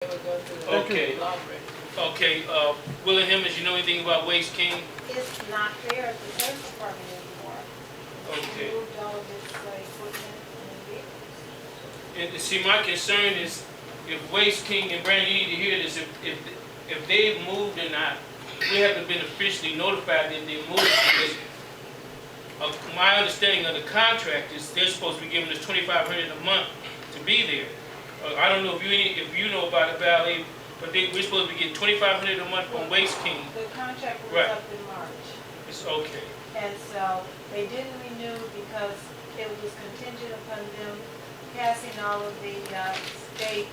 Okay. Okay, Willingham, you know anything about Waste King? It's not there at the sheriff's department anymore. Okay. They moved all of this equipment and vehicles. And see, my concern is if Waste King, and Brandon, you need to hear this, if they've moved or not, we haven't been officially notified that they moved because of my understanding of the contract is they're supposed to be giving us $2,500 a month to be there. I don't know if you know about the valet, but we're supposed to be getting $2,500 a month from Waste King. The contract was Right. up in March. It's okay. And so they didn't renew because it was contingent upon them passing all of the state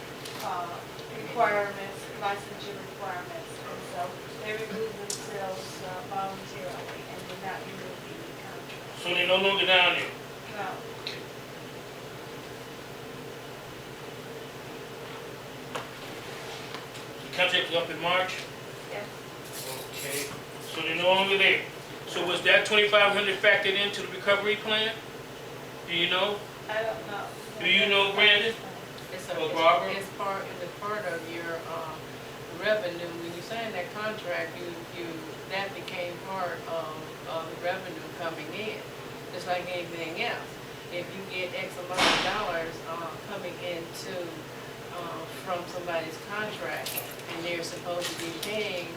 requirements, licensure requirements. And so they removed themselves voluntarily and did not renew the contract. So they're no longer down there? No. The contract was up in March? Yes. Okay. So they're no longer there. So was that $2,500 factored into the recovery plan? Do you know? I don't know. Do you know, Brandon? It's Or Barbara? it's part of your revenue. When you signed that contract, that became part of the revenue coming in, just like anything else. If you get X amount of dollars coming into from somebody's contract, and they're supposed to be paying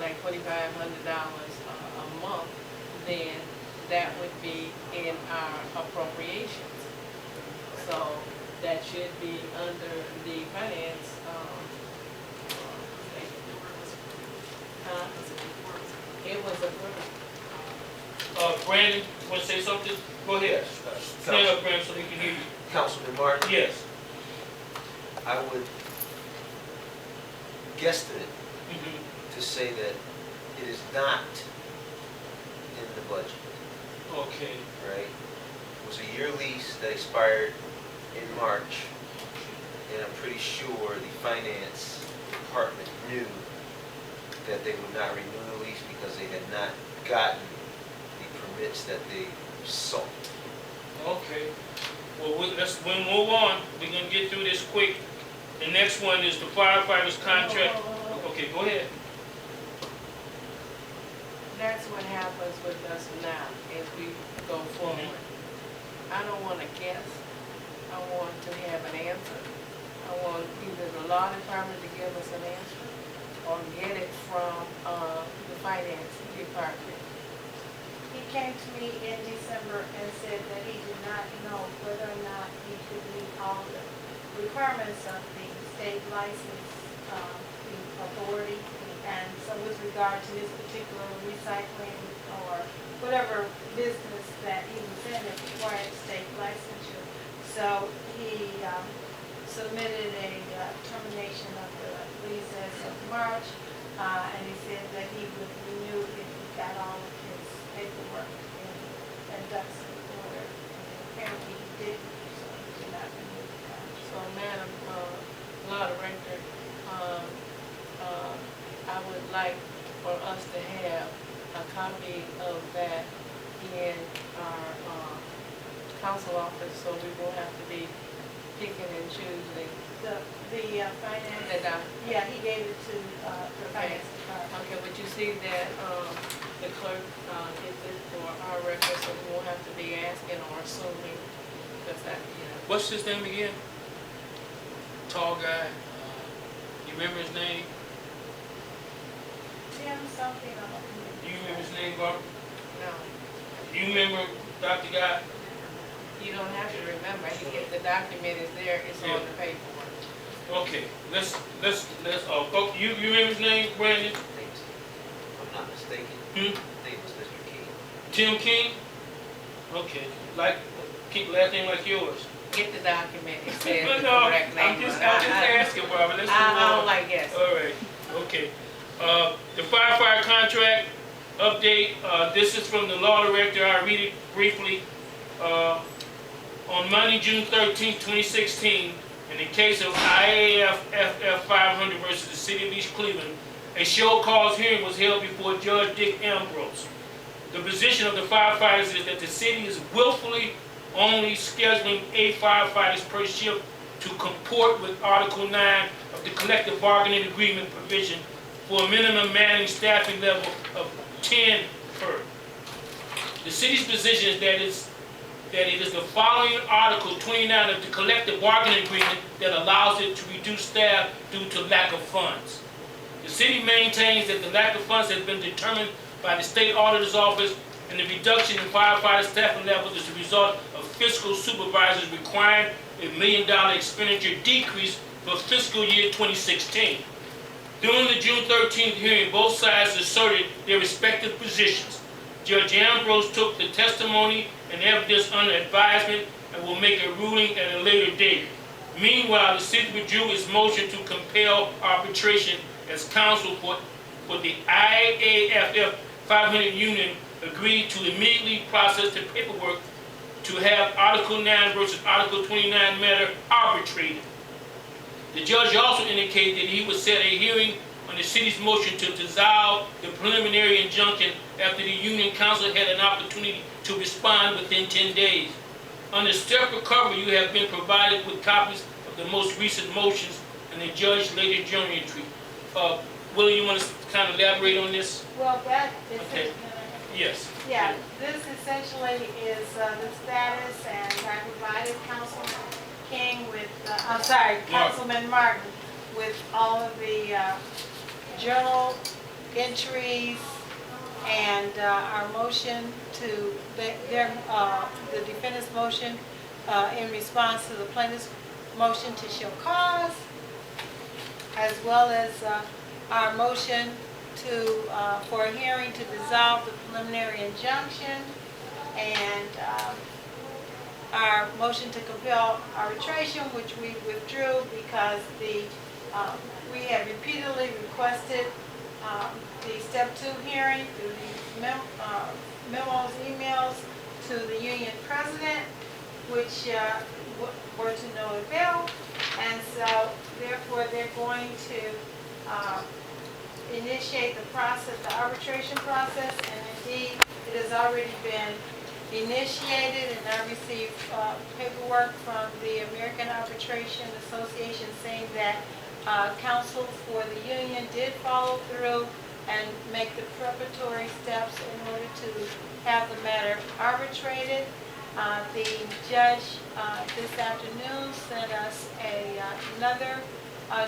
like $2,500 a month, then that would be in our appropriations. So that should be under the finance. It was approved. Brandon, want to say something? Go ahead. Stand up, Brandon, so we can hear you. Councilman Martin, Yes. I would guesstimate to say that it is not in the budget, Okay. right? It was a year lease that expired in March, and I'm pretty sure the finance department knew that they would not renew the lease because they had not gotten the permits that they sought. Okay. Well, we'll move on. We're going to get through this quick. The next one is the firefighters contract. Okay, go ahead. That's what happens with us now as we go forward. I don't want to guess. I want to have an answer. I want either the law department to give us an answer or get it from the finance department. He came to me in December and said that he did not know whether or not he could meet all the requirements of the state license, the authority. And so with regard to this particular recycling or whatever business that he was in that required state licensure. So he submitted a termination of the lease as of March, and he said that he would renew if he got all of his paperwork and ducks in order. And apparently he didn't, so he did not renew the contract. So, Madam Law Director, I would like for us to have a copy of that in our council office, so we won't have to be picking and choosing. The finance, yeah, he gave it to the finance department. Okay, but you see that the clerk gets it for our record, so we won't have to be asking or assuming, because that, What's his name again? Tall guy. You remember his name? Tim something, I don't know. You remember his name, Barbara? No, You remember Dr. Guy? you don't have to remember. The document is there, it's on the paperwork. Okay, let's go. You remember his name, Brandon? If I'm not mistaken, Hmm? I think it was Mr. King. Tim King? Okay, last name like yours. Get the document, it says the No, correct name. I'm just asking, Barbara. Let's move I on. don't like guessing. All right, okay. The firefighter contract update, this is from the law director. I'll read it briefly. On Monday, June 13, 2016, in the case of IAF FF 500 versus the City of East Cleveland, a show cause hearing was held before Judge Dick Ambrose. The position of the firefighters is that the city is willfully only scheduling 8 firefighters per shift to comport with Article 9 of the collective bargaining agreement provision for a minimum manning staffing level of 10 per. The city's position is that it is the following Article 29 of the collective bargaining agreement that allows it to reduce staff due to lack of funds. The city maintains that the lack of funds has been determined by the state auditor's office, and the reduction in firefighter staffing levels is a result of fiscal supervisors requiring a $1 million expenditure decrease for fiscal year 2016. During the June 13th hearing, both sides asserted their respective positions. Judge Ambrose took the testimony and evidence under advisement and will make a ruling at a later date. Meanwhile, the city withdrew its motion to compel arbitration as counsel for the IAFF 500 union agreed to immediately process the paperwork to have Article 9 versus Article 29 matter arbitrated. The judge also indicated that he would set a hearing on the city's motion to dissolve the preliminary injunction after the union council had an opportunity to respond within 10 days. Under step recovery, you have been provided with copies of the most recent motions and the judge's later journal entry. Willie, you want to kind of elaborate on this? Well, that is, Okay. Yes. yeah, this essentially is the status, and I provided Councilman King with, Councilman Martin with all of the journal entries and our motion to, the defendant's motion in response to the plaintiff's motion to show cause, as well as our motion to, for a hearing to dissolve the preliminary injunction, and our motion to compel arbitration, which we withdrew because we have repeatedly requested the step 2 hearing through the memos, emails to the union president, which were to no avail, and so therefore they're going to initiate the process, the arbitration process, and indeed it has already been initiated, and I received paperwork from the American Arbitration Association saying that counsel for the union did follow through and make the preparatory steps in order to have the matter arbitrated. The judge this afternoon sent us another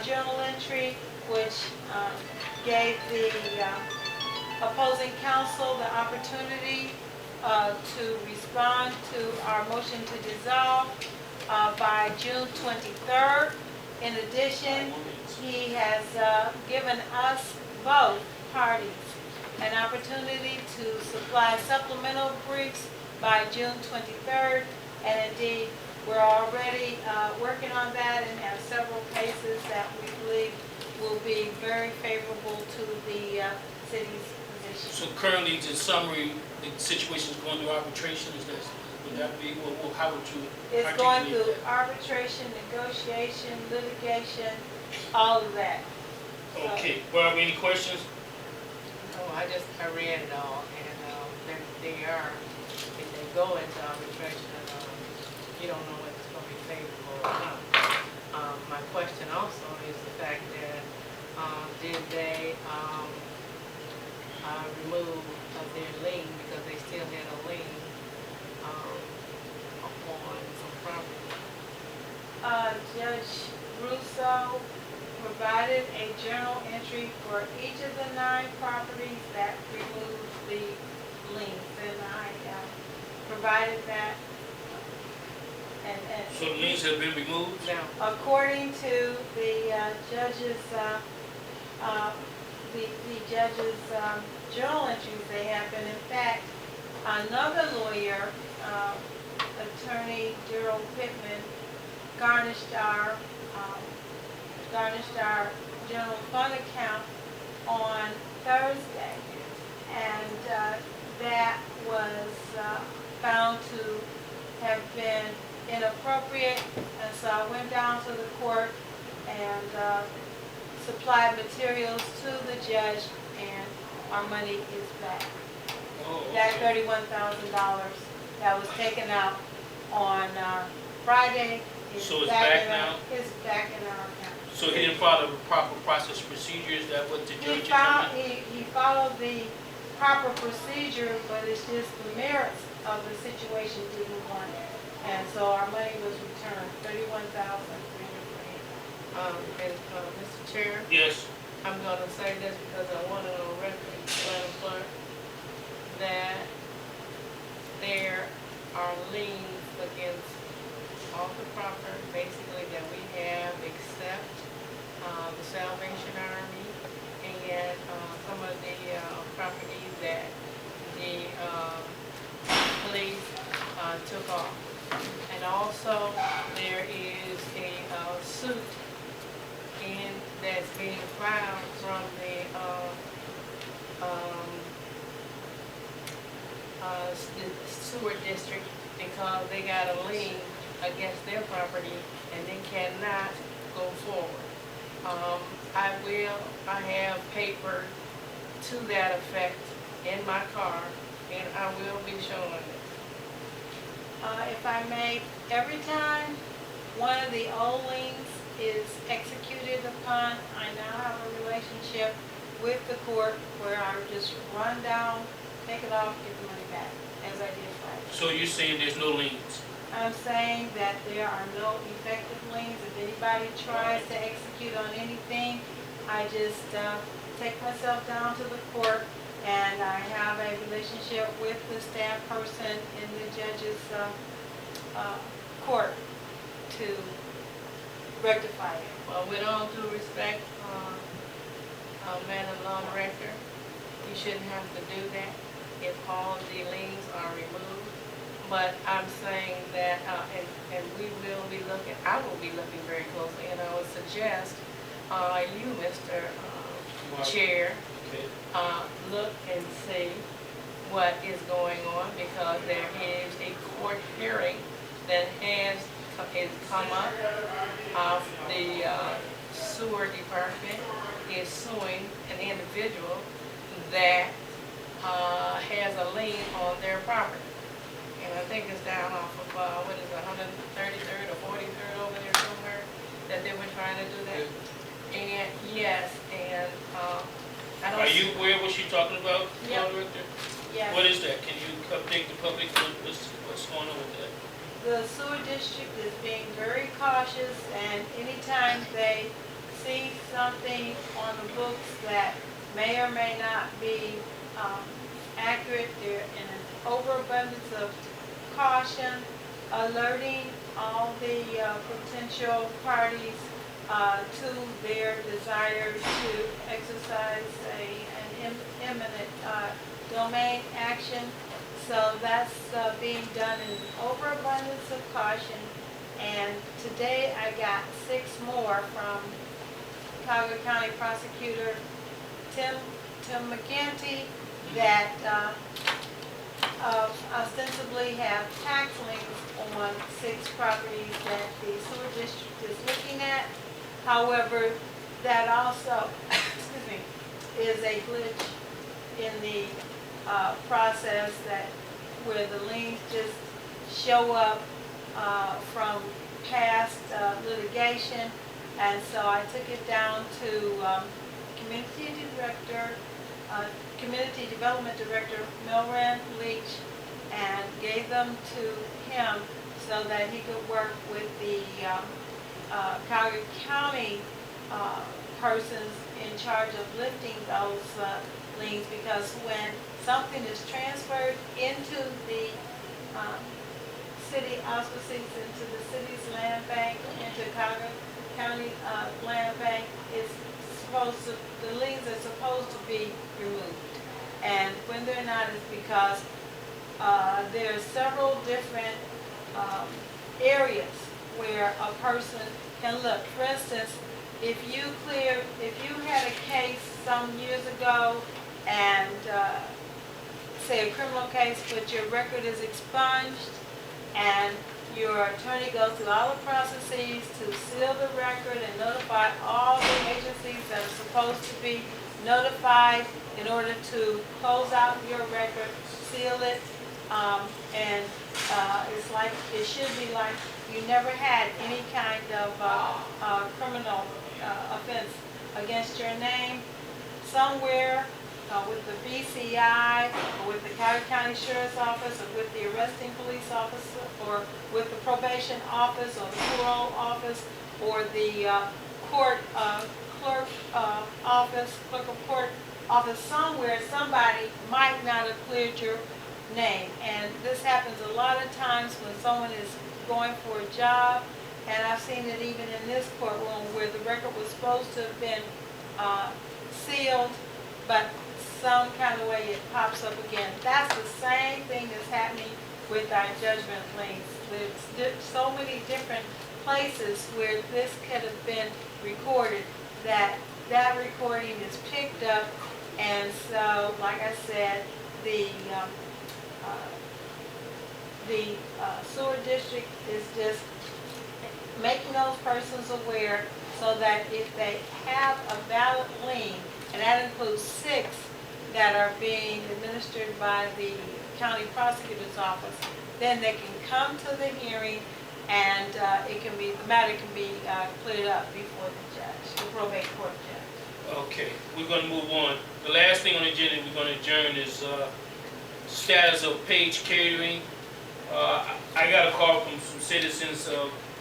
journal entry which gave the opposing counsel the opportunity to respond to our motion to dissolve by June 23rd. In addition, he has given us, both parties, an opportunity to supply supplemental briefs by June 23rd, and indeed, we're already working on that and have several cases that we believe will be very favorable to the city's position. So currently, in summary, the situation is going through arbitration. Would that be, well, how would you It's going articulate through that? arbitration, negotiation, litigation, all of that. Okay. Barb, any questions? Oh, I read it all, and they are, if they go into arbitration, you don't know whether it's going to be favorable or not. My question also is the fact that did they remove their lien, because they still had a lien on some property? Judge Russo provided a journal entry for each of the 9 properties that removed the liens, and I provided that. And So the liens have been removed? Now, according to the judge's journal entries, they have been. In fact, another lawyer, attorney Gerald Pittman, garnished our general fund account on Thursday, and that was found to have been inappropriate, and so I went down to the court and supplied materials to the judge, and our money is back. Oh, That okay. $31,000 that was taken out on Friday is So it's back back in our, now? it's back in our account. So he didn't follow the proper process procedure, is that what the He judge followed, determined? he followed the proper procedure, but it's just the merits of the situation didn't want it. And so our money was returned, $31,348. Mr. Chair, Yes, I'm gonna say this because I want it on record, Madam Clerk, that there are liens against all the property, basically, that we have, except the Salvation Army and some of the properties that the police took off. And also, there is a suit that's being filed from the sewer district because they got a lien against their property and they cannot go forward. I have paper to that effect in my car, and I will be showing it. If I may, every time one of the old liens is executed upon, I now have a relationship with the court where I just run down, take it off, get the money back, as I did Friday. so you're saying there's no liens? I'm saying that there are no effective liens. If anybody tries to execute on anything, I just take myself down to the court, and I have a relationship with the staff person in the judge's court to rectify it. Well, with all due respect, Madam Law Director, you shouldn't have to do that if all the liens are removed. But I'm saying that, and we will be looking, I will be looking very closely, and I would suggest you, Mr. Chair, Okay. look and see what is going on, because there is a court hearing that has come up. The sewer department is suing an individual that has a lien on their property. And I think it's down off of, what is it, 133rd or 43rd over there somewhere, that they were trying to do that. And yes, and I don't. Are you aware of what she's talking about, Yep. Law Director? Yes. What is that? Can you update the public on what's going on with that? The sewer district is being very cautious, and anytime they see something on the books that may or may not be accurate, they're in an overabundance of caution, alerting all the potential parties to their desire to exercise an imminent domain action. So that's being done in overabundance of caution. And today I got 6 more from Cuyahoga County Prosecutor Tim McGinty that ostensibly have tax liens on 6 properties that the sewer district is looking at. However, that also, excuse me, is a glitch in the process that where the liens just show up from past litigation. And so I took it down to Community Development Director Milran Leach, and gave them to him so that he could work with the Cuyahoga County persons in charge of lifting those liens, because when something is transferred into the city auspices, into the city's land bank, into Cuyahoga County land bank, it's supposed to, the liens are supposed to be removed. And when they're not, it's because there are several different areas where a person can look. For instance, if you had a case some years ago and say a criminal case, but your record is expunged and your attorney goes through all the processes to seal the record and notify all the agencies that are supposed to be notified in order to close out your record, seal it, And it's like, it should be like you never had any kind of criminal offense against your name. Somewhere with the BCI, or with the Catering County Sheriff's Office, or with the arresting police officer, or with the probation office, or the parole office, or the court clerk office, clerk of court office, somewhere somebody might not have cleared your name. And this happens a lot of times when someone is going for a job, and I've seen it even in this courtroom where the record was supposed to have been sealed, but some kind of way it pops up again. That's the same thing that's happening with our judgment liens. There's so many different places where this could have been recorded, that recording is picked up, and so, like I said, the sewer district is just making those persons aware so that if they have a valid lien, and that includes 6 that are being administered by the county prosecutor's office, then they can come to the hearing, and the matter can be cleared up before the judge, the probate court judge. Okay, we're gonna move on. The last thing on the agenda we're gonna adjourn is status of Page Catering. I got a call from some citizens,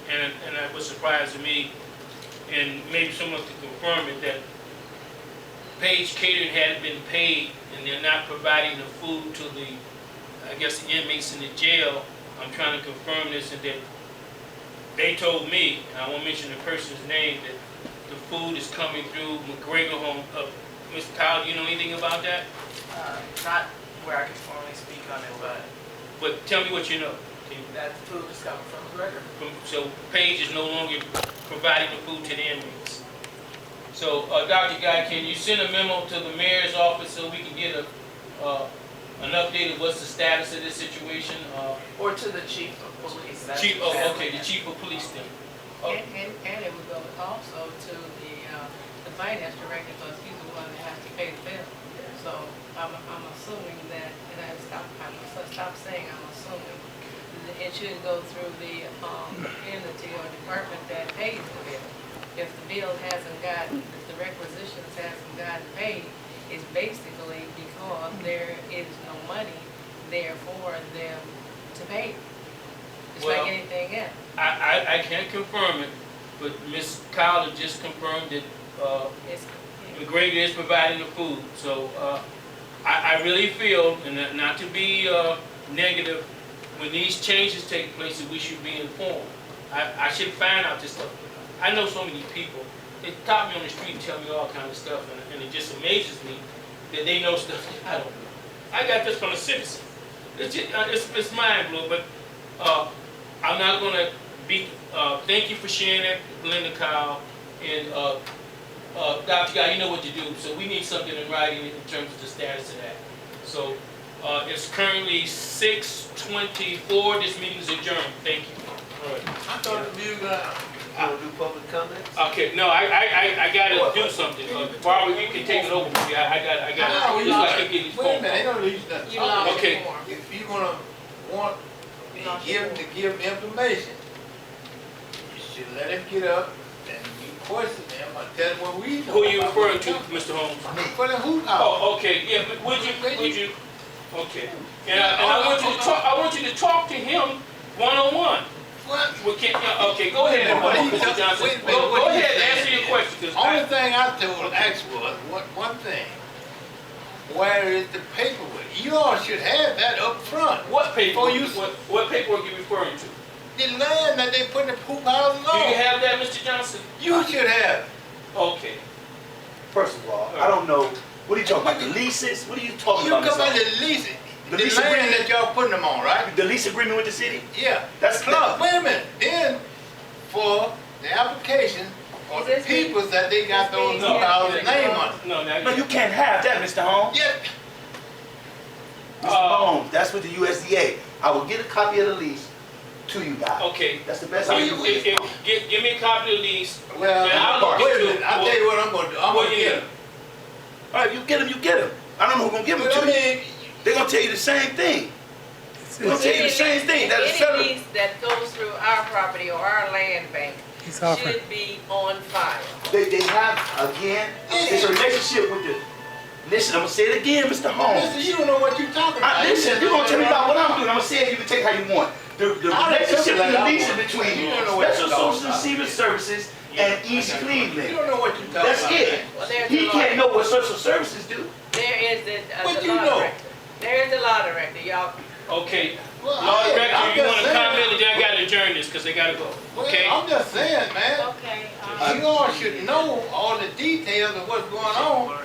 and that was surprising to me, and maybe someone could confirm it, that Page Catering hadn't been paid, and they're not providing the food to the, I guess, the inmates in the jail. I'm trying to confirm this, and that they told me, and I won't mention the person's name, that the food is coming through McGregor Home. Mr. Kyle, do you know anything about that? Not where I can formally speak on it, But tell me what you know. that food is coming from McGregor. So Page is no longer providing the food to the inmates. So, Dr. Guy, can you send a memo to the mayor's office so we can get an update of what's the status of this situation? Or to the chief of police. That's Chief, oh, exactly okay, the it. chief of police then. And it would go also to the finance director, because he's the one that has to pay the bill. So I'm assuming that, and I stop saying I'm assuming, it should go through the entity or department that pays the bill. If the bill hasn't gotten, if the requisitions hasn't gotten paid, it's basically because there is no money there for them to pay. It's Well, like anything else. I can't confirm it, but Ms. Kyler just confirmed that It's, McGregor is providing the food. So I really feel, and not to be negative, when these changes take place, that we should be informed. I should find out this stuff. I know so many people. They stop me on the street and tell me all kinds of stuff, and it just amazes me that they know stuff that I don't know. I got this from a citizen. It's mind blowing, but I'm not going to be. Thank you for sharing that, Linda, Kyle, and Dr. Guy. You know what to do. So we need something in writing in terms of the status of that. So it's currently 6:24. This meeting is adjourned. Thank you. All right. I thought we were You want to do public comments? Okay, no, I gotta do something. Barbara, you can take it over from me. I got. No, It's like I get these Wait a phone minute, ain't calls. no reason to you talk. lost Okay. your form. If you gonna want to give information, you should let him get up and you question him or tell him what we know. Who are you about referring what to, we Mr. Holmes? For the hoop house. Oh, okay, yeah, but would you, okay. And I want you to talk, to him one-on-one. What? We can't, okay, go ahead, Mr. Johnson. Wait a minute, Go what he ahead, said. answer your question, because Only thing I told Ax was, one thing, where is the paperwork? You all should have that up front. what paperwork, Oh, you- what paperwork you referring to? The land that they put in the poop houses Do you on, have that, Mr. Johnson? you should have. Okay. First of all, I don't know, what are you talking about, the leases? What are you talking You about, come Mr. out Holmes? the lease, The the lease land agreement? that y'all putting them on, right? The lease agreement with the city? Yeah. That's Plus, wait a minute, then for the application or Is the this being- peoples that they got this those being- hoop houses name on. No, now No, you can't have that, Mr. Holmes. Yeah, Mr. Holmes, that's with the USDA. I will get a copy of the lease to you guys. Okay. That's the best I can do. Give me a copy of the lease. well, And I'll look wait a into minute, it. I'll tell you what I'm gonna do, I'm What gonna you get need? them. All right, you get them, you get them. I don't know who's gonna give them But I to you. mean, They're gonna tell you the same thing. We're gonna tell you the same thing, that's a Any federal. lease that goes through our property or our land bank He's offering. should be on file. They have, again, it's a relationship with the, listen, I'm gonna say it again, Mr. Holmes. Listen, you don't know what you're talking about. Listen, you're gonna tell me about what I'm doing, I'm gonna say it, you can take how you want. The relationship and the lease is between You don't know what Special you're talking Social about. Receiver Services and East You Cleveland. don't know what you're talking That's about. it. Well, there's He the can't law. know what social services do. There is the What the you law know? director. There is the law director, y'all. Okay, Well, Law I'm Director, you just wanna saying. comment, and then I gotta adjourn this, cause they gotta go, Well, okay? I'm just saying, man. Okay, You all should know all the details of what's going on,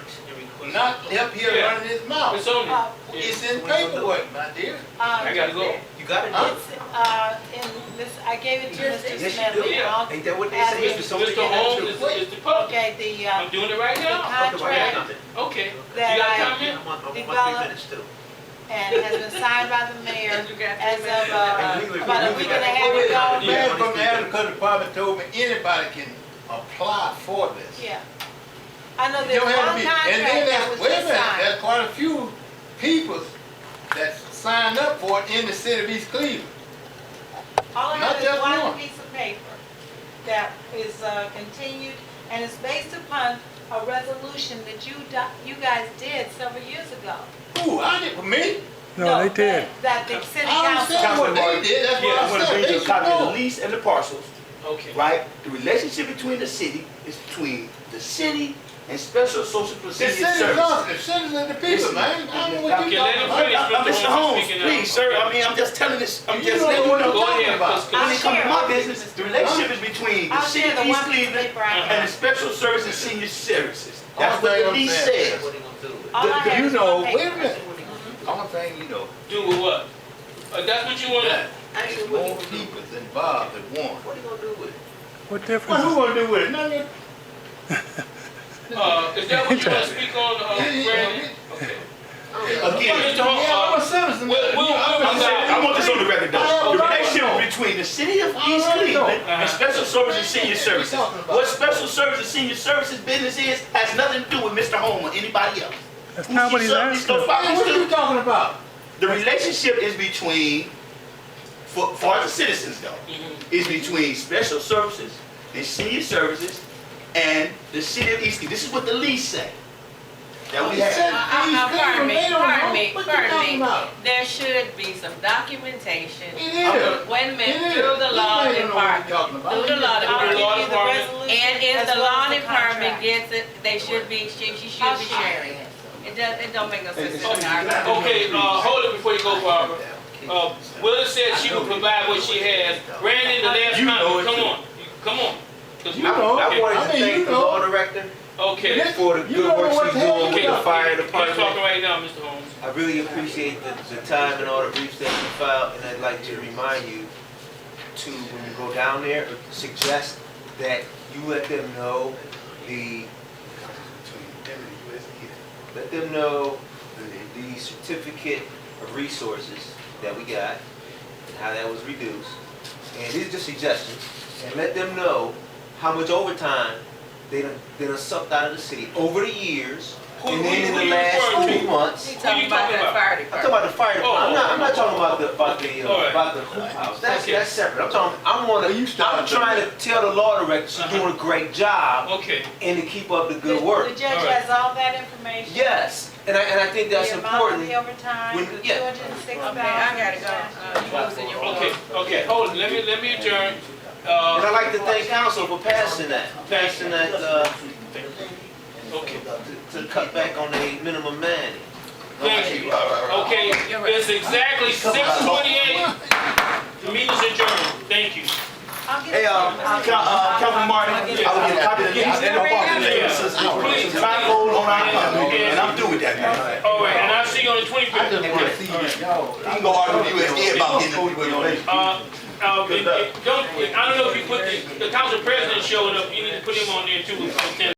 not up here Yeah. running his mouth. It's on uh, there. It's in paperwork, my dear. I gotta go. You gotta Huh? do it. in this, I gave it to Yes, Mr. yes, Smith. you do. I'll Ain't that what they add say? it. It's something Mr. you gotta Holmes do. is the public. Okay, I'm doing it right the now. contract Okay, you that got a I comment? developed and has been signed by the mayor You got as 3 of, minutes. about a week and a half Wait, ago. the man from the agriculture department told me anybody can apply for this. Yeah. I know You there's don't one have to be, and then contract that there's, was wait a just minute, signed. there's quite a few people that signed up for it in the city of East Cleveland. All I not have is just one one. piece of paper that is continued, and it's based upon a resolution that you guys did several years ago. Ooh, I did, for me? No, they did. That the city I council. understand what Councilman they did, that's Yeah, I'm what gonna I bring said, you they a copy should of the know. lease and the parcels, Okay. right? The relationship between the city is between the city and Special Social The Procedure city is Services. us, the citizens and the people, Listen, man. I don't know what Okay, you let talking him about. finish. Mr. Holmes, Speaking now. please, sir, Okay. I mean, I'm just telling this, I'm You just don't letting know you what know. you're Go talking ahead, about. cause- When it comes to my I'll share business, the relationship is between the I'll city share of the East one piece of Cleveland paper I have. and the Special Services Senior Services. That's Only what thing the I'm lease saying- says. What are you gonna do with it? All I have You is know, one wait a paper. minute. Only thing you know, Do with what? That's what you wanna, Actually, what more you gonna do? people involved at once. What are you gonna do with it? What What difference? who gonna do with it? Nothing. is that what you wanna speak on, Brandon? Okay. Again, Mr. Holmes, Yeah, I'm a citizen. I want this on the record though. The relationship between the city of East Cleveland and Special Services Senior Services. What Special Services Senior Services business is, has nothing to do with Mr. Holmes or anybody else. That's not what he's asking. Those properties What are do. you talking about? The relationship is between, for the citizens though, is between Special Services and Senior Services and the city of East Cleveland. This is what the lease say. That we have. Pardon me, They don't pardon know. me, What you pardon talking me. about? There should be some documentation. It is. Wait a It minute, is. through the This law man don't know what department. he's talking about. Through the law I'll department. give you the department. resolution And if as the well law as the department contract. gets it, they should be, she should I'll be share sharing it. It don't make no sense. It's- to argue. okay, hold it before you go, Barbara. Willa said she would provide what she has. Brandon, the last You know comment, it come too. on, come on. 'Cause You we- know. I okay. wanted I to mean, thank you the know. law director Okay, for the You good don't know work what she's the hell doing you with the got. fire you're talking department. right now, Mr. Holmes. I really appreciate the time and all the briefs that you filed, and I'd like to remind you to, when you go down there, suggest that you let them know let them know the certificate of resources that we got and how that was reduced. And these are just suggestions. And let them know how much overtime they done sucked out of the city over the years. And then in the you last referring to? 2 months. He Who talking you about talking the about? fire I'm talking department. about the fire department. I'm not talking about the hoop house. Okay. That's separate. I'm started trying to tell the law director she's doing a great job Okay, and to keep up the The good work. judge All right. has all that information. Yes, and I think that's The amount of important. the overtime, When- the yeah. $206,000. Okay, I gotta go. You losing your okay, okay, hold it, let me adjourn. And I'd like to thank council for passing that, Okay, to cut back on the minimum mandate. thank you. Okay, it's exactly 6:28. The meeting's adjourned, thank you. I'll get Hey, it. Councilman Martin, I will get a copy of the lease and the parcels. Please. Some time code on our company, and I'm through with that, man. All right, and I'll see you on the I just 25th. wanna see y'all. You can go argue with USDA about getting the information. Don't, I don't know if you put the council president showed up, you need to put him on there too.